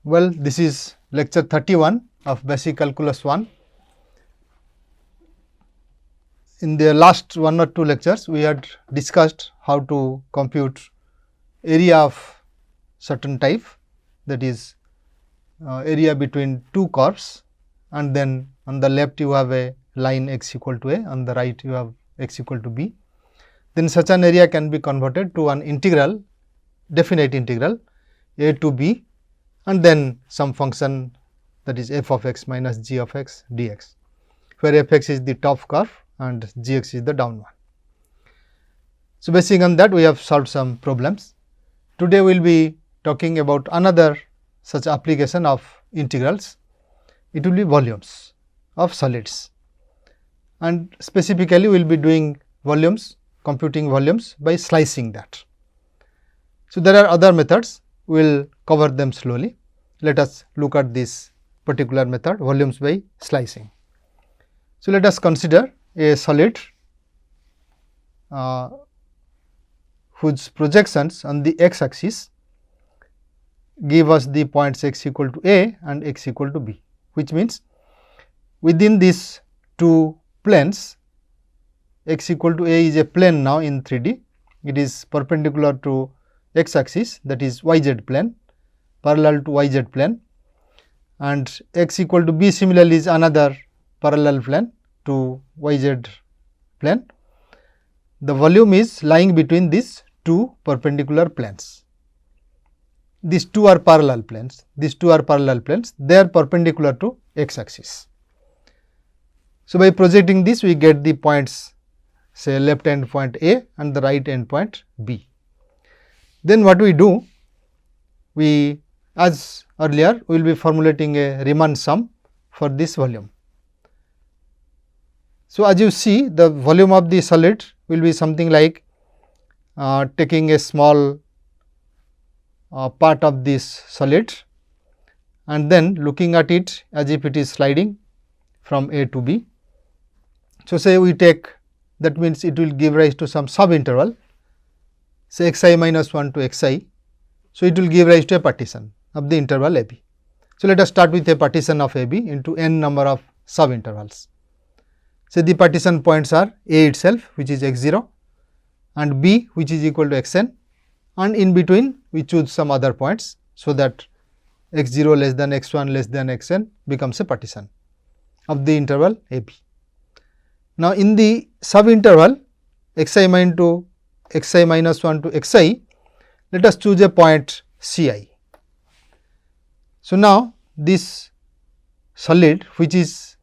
Well, this is lecture 31 of Basic Calculus 1. In the last 1 or 2 lectures, we had discussed how to compute area of certain type, that is area between two curves, and then on the left you have a line x equal to a, on the right you have x equal to b. Then such an area can be converted to an integral, definite integral a to b, and then some function, that is f of x minus g of x dx, where f x is the top curve and g x is the down one. So, basing on that we have solved some problems. Today we will be talking about another such application of integrals. It will be volumes of solids, and specifically we will be doing volumes, computing volumes by slicing that. So, there are other methods, we will cover them slowly. Let us look at this particular method, volumes by slicing. So, let us consider a solid whose projections on the x axis give us the points x equal to a and x equal to b, which means within these two planes, x equal to a is a plane now in 3D. It is perpendicular to x axis, that is yz plane, parallel to yz plane, and x equal to b similarly is another parallel plane to yz plane. The volume is lying between these two perpendicular planes. These two are parallel planes, they are perpendicular to x axis. So, by projecting this we get the points, say left end point A and the right end point B. Then what we do? We, as earlier, we will be formulating a Riemann sum for this volume. So, as you see, the volume of the solid will be something like taking a small part of this solid and then looking at it as if it is sliding from A to B. So, say we take, that means it will give rise to some sub interval, say xi minus 1 to xi. So, it will give rise to a partition of the interval AB. So, let us start with a partition of AB into n number of sub intervals. So, the partition points are A itself, which is x0, and B, which is equal to xn, and in between we choose some other points, so that x0 less than x1 less than xn becomes a partition of the interval AB. Now, in the sub interval xi minus 1 to xi, let us choose a point Ci. So, now this solid which is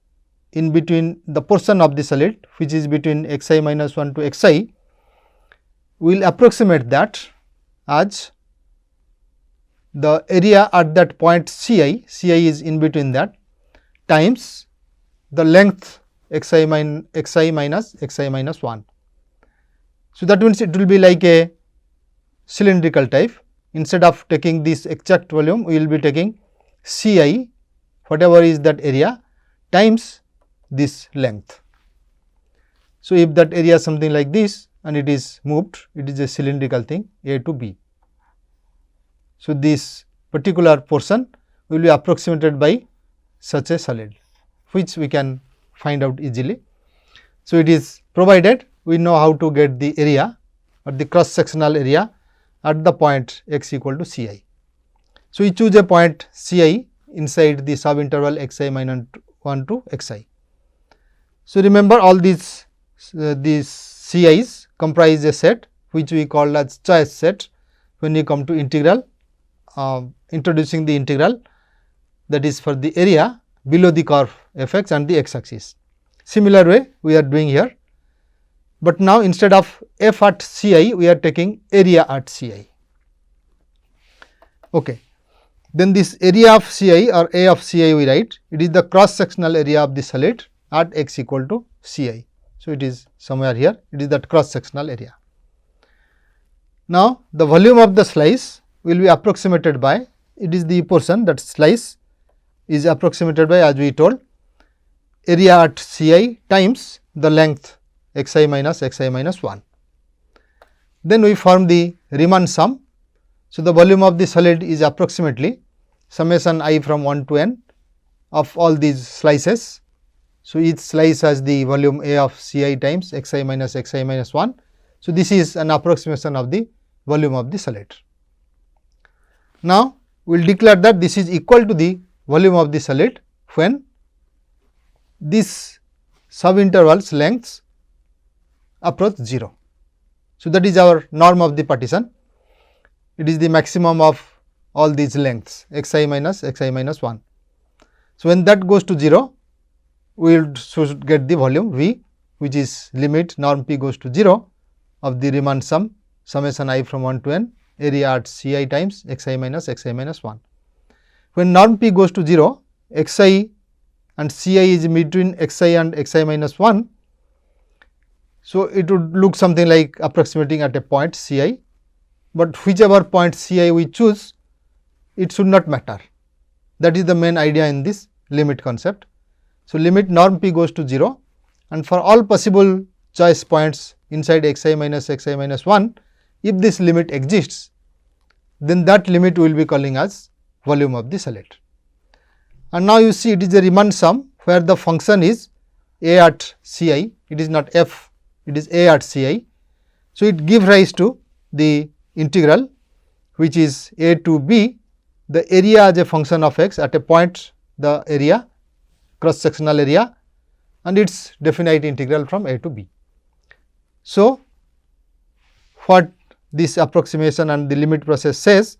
in between, the portion of the solid which is between xi minus 1 to xi, we will approximate that as the area at that point Ci is in between that, times the length xi minus 1. So, that means it will be like a cylindrical type. Instead of taking this exact volume, we will be taking Ci, whatever is that area, times this length. So, if that area is something like this and it is moved, it is a cylindrical thing A to B. So, this particular portion will be approximated by such a solid, which we can find out easily. So, it is provided we know how to get the area or the cross sectional area at the point x equal to Ci. So, we choose a point Ci inside the sub interval xi minus 1 to xi. So, remember all these Ci's comprise a set which we call as choice set when we come to integral, introducing the integral, that is for the area below the curve f x and the x axis. Similar way we are doing here, but now instead of f at Ci we are taking area at Ci. Okay. Then this area of Ci or A of Ci we write, it is the cross sectional area of the solid at x equal to Ci. So, it is somewhere here, it is that cross sectional area. Now, the volume of the slice will be approximated by, it is the portion, that slice is approximated by, as we told, area at Ci times the length xi minus 1. Then we form the Riemann sum. So, the volume of the solid is approximately summation I from 1 to n of all these slices. So, each slice has the volume A of C I times x I minus 1. So, this is an approximation of the volume of the solid. Now, we will declare that this is equal to the volume of the solid when this subintervals lengths approach 0. So, that is our norm of the partition. It is the maximum of all these lengths x I minus 1. So, when that goes to 0, we should get the volume V, which is limit norm P goes to 0 of the Riemann sum summation I from 1 to n area at C I times x I minus 1. When norm P goes to 0, x I and C I is between x I and x I minus 1. So, it would look something like approximating at a point C I, but whichever point C I we choose, it should not matter. That is the main idea in this limit concept. So, limit norm P goes to 0, and for all possible choice points inside x I minus 1, if this limit exists, then that limit we will be calling as volume of the solid. And now you see it is a Riemann sum where the function is A at C I, it is not f, it is A at C I. So, it gives rise to the integral which is A to B, the area as a function of x at a point, the area cross sectional area, and its definite integral from A to B. So, what this approximation and the limit process says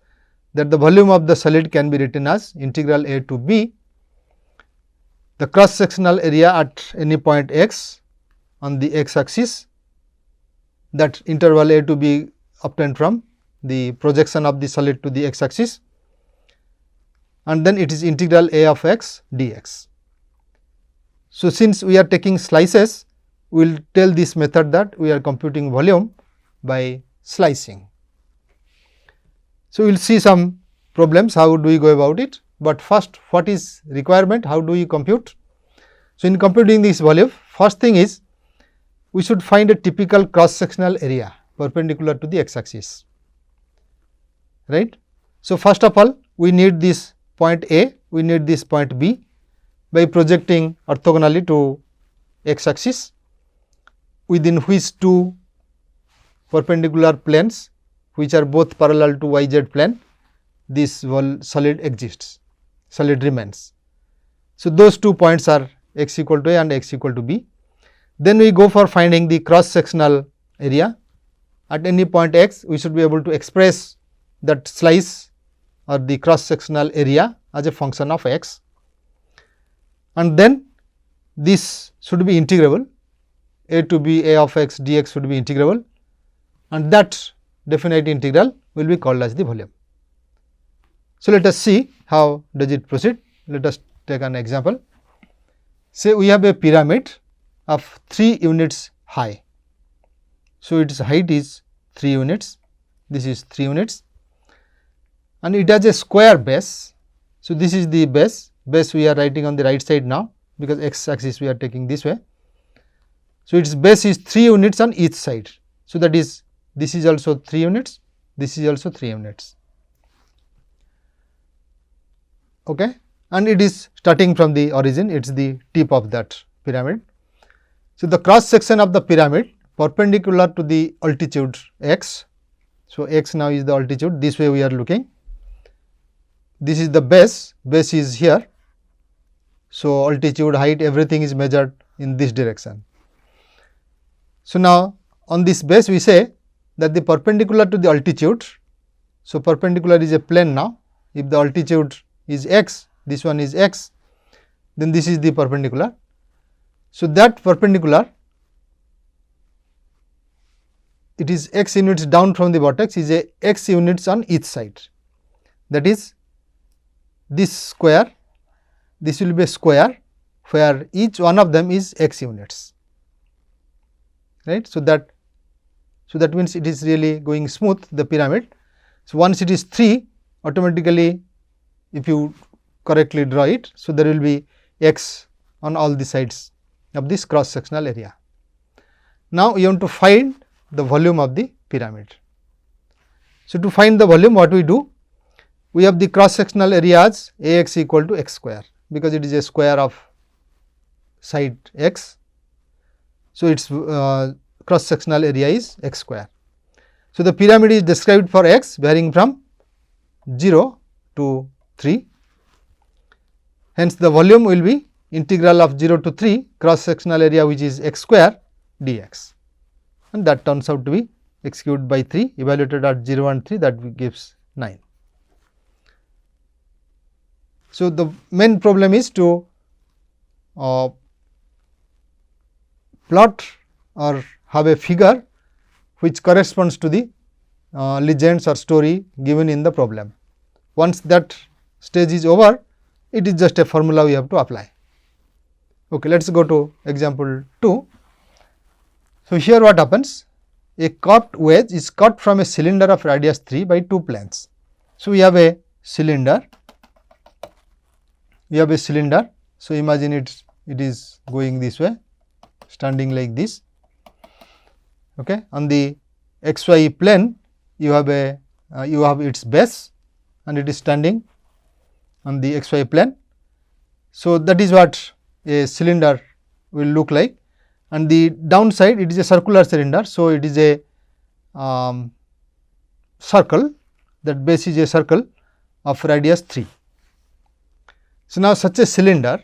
that the volume of the solid can be written as integral A to B, the cross sectional area at any point x on the x axis, that interval A to B obtained from the projection of the solid to the x axis, and then it is integral A of x dx. So, since we are taking slices, we will tell this method that we are computing volume by slicing. So, we will see some problems how do we go about it, but first what is requirement, how do we compute. So, in computing this volume, first thing is we should find a typical cross sectional area perpendicular to the x axis, right. So, first of all we need this point A, we need this point B by projecting orthogonally to x axis within which two perpendicular planes which are both parallel to y z plane, this solid exists, solid remains. So, those 2 points are x equal to A and x equal to B. Then we go for finding the cross sectional area at any point x. We should be able to express that slice or the cross sectional area as a function of x, and then this should be integrable. A to B A of x dx should be integrable, and that definite integral will be called as the volume. So, let us see how does it proceed. Let us take an example. Say we have a pyramid of 3 units high. So, its height is 3 units, this is 3 units, and it has a square base. So, this is the base we are writing on the right side now, because x axis we are taking this way. So, its base is 3 units on each side. So, that is this is also 3 units, this is also 3 units. Okay. And it is starting from the origin, it is the tip of that pyramid. So, the cross section of the pyramid perpendicular to the altitude x. So, x now is the altitude, this way we are looking. This is the base is here. So, altitude, height, everything is measured in this direction. So, now on this base we say that the perpendicular to the altitude. So, perpendicular is a plane now. If the altitude is x, this one is x, then this is the perpendicular. So, that perpendicular, it is x units down from the vertex, is a x units on each side. That is this square, this will be a square where each one of them is x units, right. So, that means it is really going smooth, the pyramid. So, once it is 3, automatically if you correctly draw it, so there will be x on all the sides of this cross sectional area. Now, you want to find the volume of the pyramid. So, to find the volume, what we do? we have the cross sectional area as Ax equal to x square, because it is a square of side x. So, its cross sectional area is x square. So, the pyramid is described for x varying from 0 to 3. Hence, the volume will be integral of 0 to 3 cross sectional area, which is x square dx, and that turns out to be x cubed by 3 evaluated at 0 and 3, that gives 9. So, the main problem is to plot or have a figure which corresponds to the legends or story given in the problem. Once that stage is over, it is just a formula we have to apply. Okay, let us go to example 2. So, here what happens? A curved wedge is cut from a cylinder of radius 3 by 2 planes. So, we have a cylinder. So, imagine it is going this way, standing like this. Okay. On the xy plane, you have its base, and it is standing on the xy plane. So, that is what a cylinder will look like, and the downside, it is a circular cylinder. So, it is a circle, that base is a circle of radius 3. So, now such a cylinder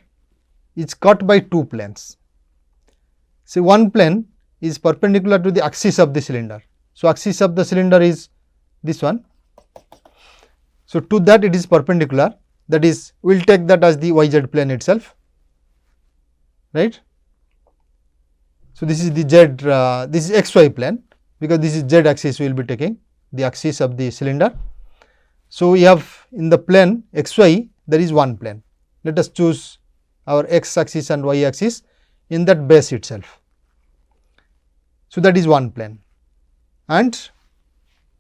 is cut by 2 planes. So, one plane is perpendicular to the axis of the cylinder. So, axis of the cylinder is this one. So, to that it is perpendicular, that is, we will take that as the yz plane itself, right. So, this is the z, this is xy plane, because this is z axis, we will be taking the axis of the cylinder. So, we have in the plane xy, there is one plane. Let us choose our x axis and y axis in that base itself. So, that is one plane, and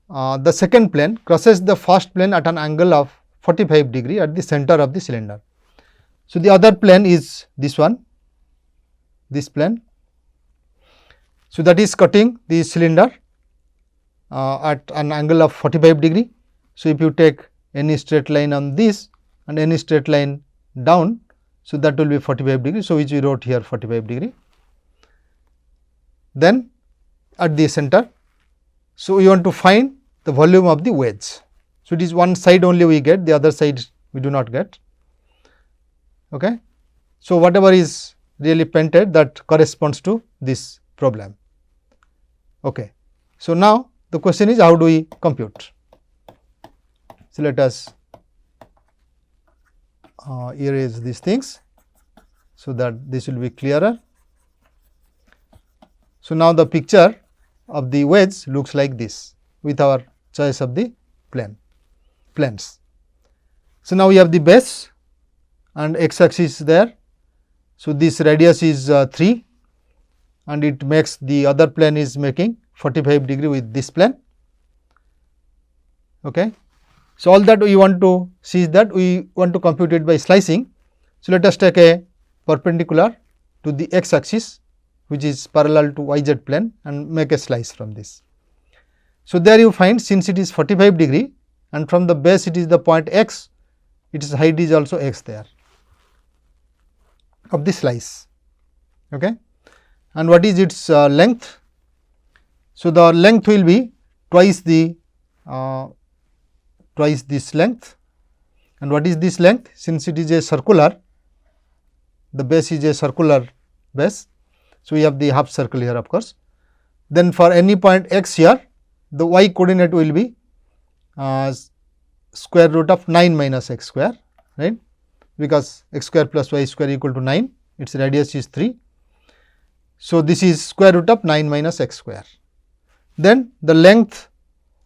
the second plane crosses the first plane at an angle of 45 degree at the center of the cylinder. So, the other plane is this one, this plane. So, that is cutting the cylinder at an angle of 45 degree. So, if you take any straight line on this and any straight line down, so that will be 45 degree. So, which we wrote here 45 degree. Then at the center, so we want to find the volume of the wedge. So, it is one side only we get, the other side we do not get. Okay. So, whatever is really painted, that corresponds to this problem. Okay. So, now the question is, how do we compute? So, let us erase these things, so that this will be clearer. So, now the picture of the wedge looks like this with our choice of the planes. So, now we have the base and x axis there. So, this radius is 3, and it makes the other plane is making 45 degree with this plane. Okay. So, all that we want to see is that we want to compute it by slicing. So, let us take a perpendicular to the x axis, which is parallel to yz plane, and make a slice from this. So, there you find, since it is 45 degree and from the base it is the point x, its height is also x there of the slice. Okay. And what is its length? So, the length will be twice this length. And what is this length? Since it is a circular, the base is a circular base. So, we have the half circle here, of course. Then for any point x here, the y coordinate will be square root of 9 minus x square, right, because x square plus y square equal to 9, its radius is 3. So, this is square root of 9 minus x square. Then the length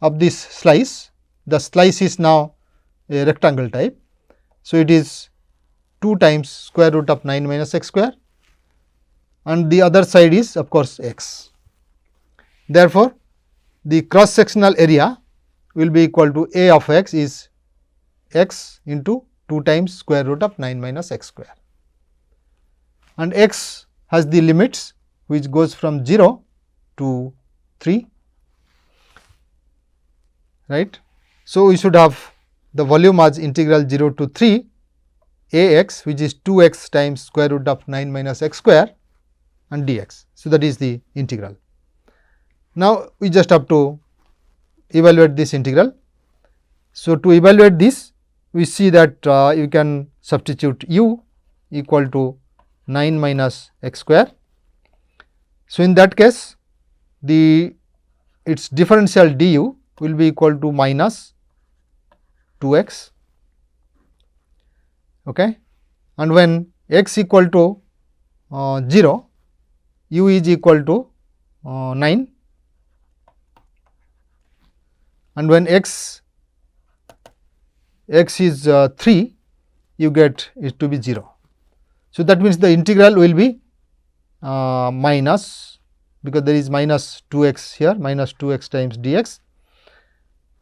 of this slice, the slice is now a rectangle type. So, it is 2 times square root of 9 minus x square, and the other side is of course x. Therefore, the cross sectional area will be equal to A of x is x into 2 times square root of 9 minus x square, and x has the limits which goes from 0 to 3, right. So, we should have the volume as integral 0 to 3 ax, which is 2x times square root of 9 minus x square and dx. So, that is the integral. Now, we just have to evaluate this integral. So, to evaluate this, we see that you can substitute u equal to 9 minus x square. So, in that case, its differential du will be equal to minus 2x, okay. And when x equal to 0, u is equal to 9, and when x is 3, you get it to be 0. So, that means the integral will be minus, because there is minus 2x here, minus 2x times dx.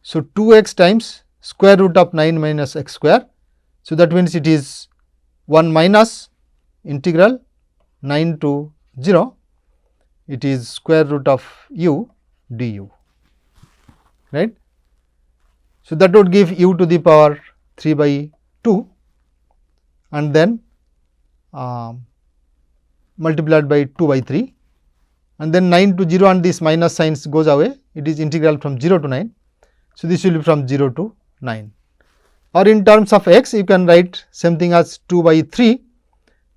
So, 2x times square root of 9 minus x square. So, that means it is 1 minus integral 9 to 0, it is square root of u du, right. So, that would give u to the power 3 by 2 and then multiplied by 2 by 3, and then 9 to 0 and this minus signs goes away, it is integral from 0 to 9. So, this will be from 0 to 9, or in terms of x you can write same thing as 2 by 3,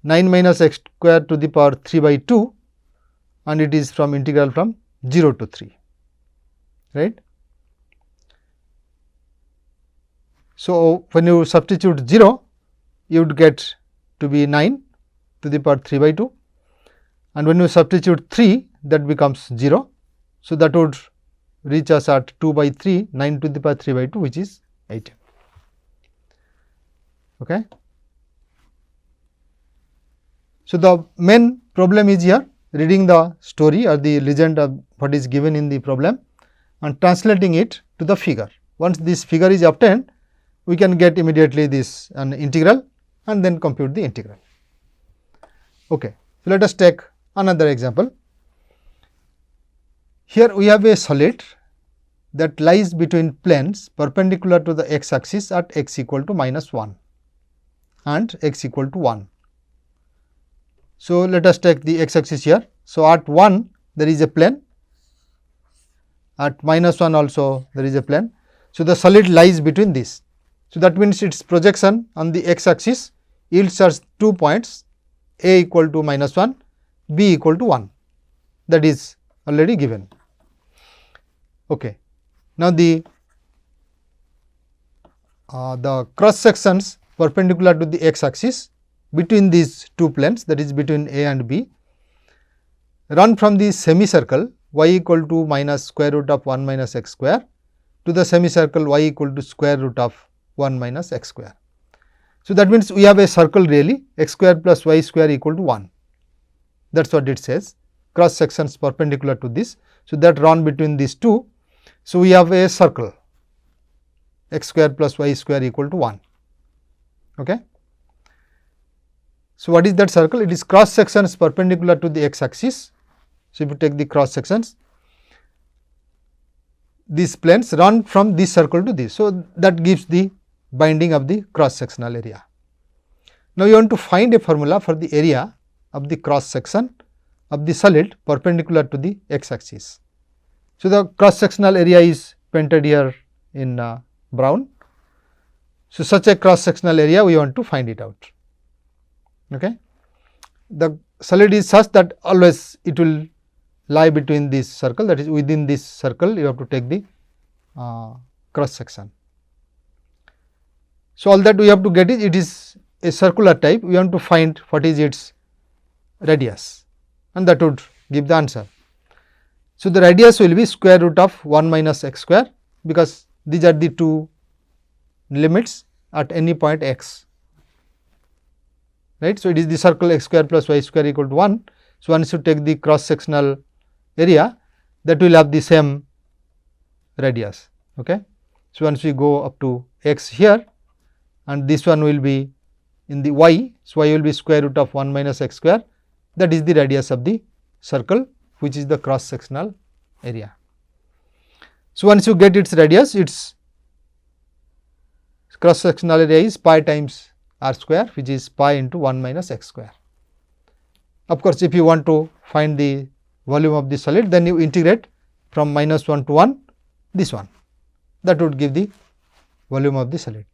9 minus x square to the power 3 by 2, and it is from integral from 0 to 3, right. So, when you substitute 0, you would get to be 9 to the power 3 by 2, and when you substitute 3, that becomes 0. So, that would reach us at 2 by 3, 9 to the power 3 by 2, which is 18. Okay. So, the main problem is here reading the story or the legend of what is given in the problem and translating it to the figure. Once this figure is obtained, we can get immediately this an integral and then compute the integral. Okay. So, let us take another example. Here we have a solid that lies between planes perpendicular to the x axis at x equal to minus 1 and x equal to 1. So, let us take the x axis here. So, at 1 there is a plane, at minus 1 also there is a plane. So, the solid lies between this. So, that means its projection on the x axis yields us 2 points, a equal to minus 1, b equal to 1, that is already given. Okay. Now, the cross sections perpendicular to the x axis between these two planes, that is between a and b, run from the semicircle y equal to minus square root of 1 minus x square to the semicircle y equal to square root of 1 minus x square. So, that means we have a circle really, x square plus y square equal to 1, that is what it says, cross sections perpendicular to this. So, that run between these two. So, we have a circle x square plus y square equal to 1. Okay. So, what is that circle? It is cross sections perpendicular to the x axis. So, if you take the cross sections, these planes run from this circle to this. So, that gives the binding of the cross sectional area. Now, you want to find a formula for the area of the cross section of the solid perpendicular to the x axis. So, the cross sectional area is painted here in brown. So, such a cross sectional area we want to find it out. Okay. The solid is such that always it will lie between this circle, that is within this circle you have to take the cross section. So, all that we have to get is, it is a circular type, we want to find what is its radius, and that would give the answer. So, the radius will be square root of 1 minus x square, because these are the two limits at any point x, right. So, it is the circle x square plus y square equal to 1. So, once you take the cross sectional area, that will have the same radius. Okay. So, once we go up to x here, and this one will be in the y. So, y will be square root of 1 minus x square, that is the radius of the circle, which is the cross sectional area. So, once you get its radius, its cross sectional area is pi times r square, which is pi into 1 minus x square. Of course, if you want to find the volume of the solid, then you integrate from -1 to 1 this one, that would give the volume of the solid.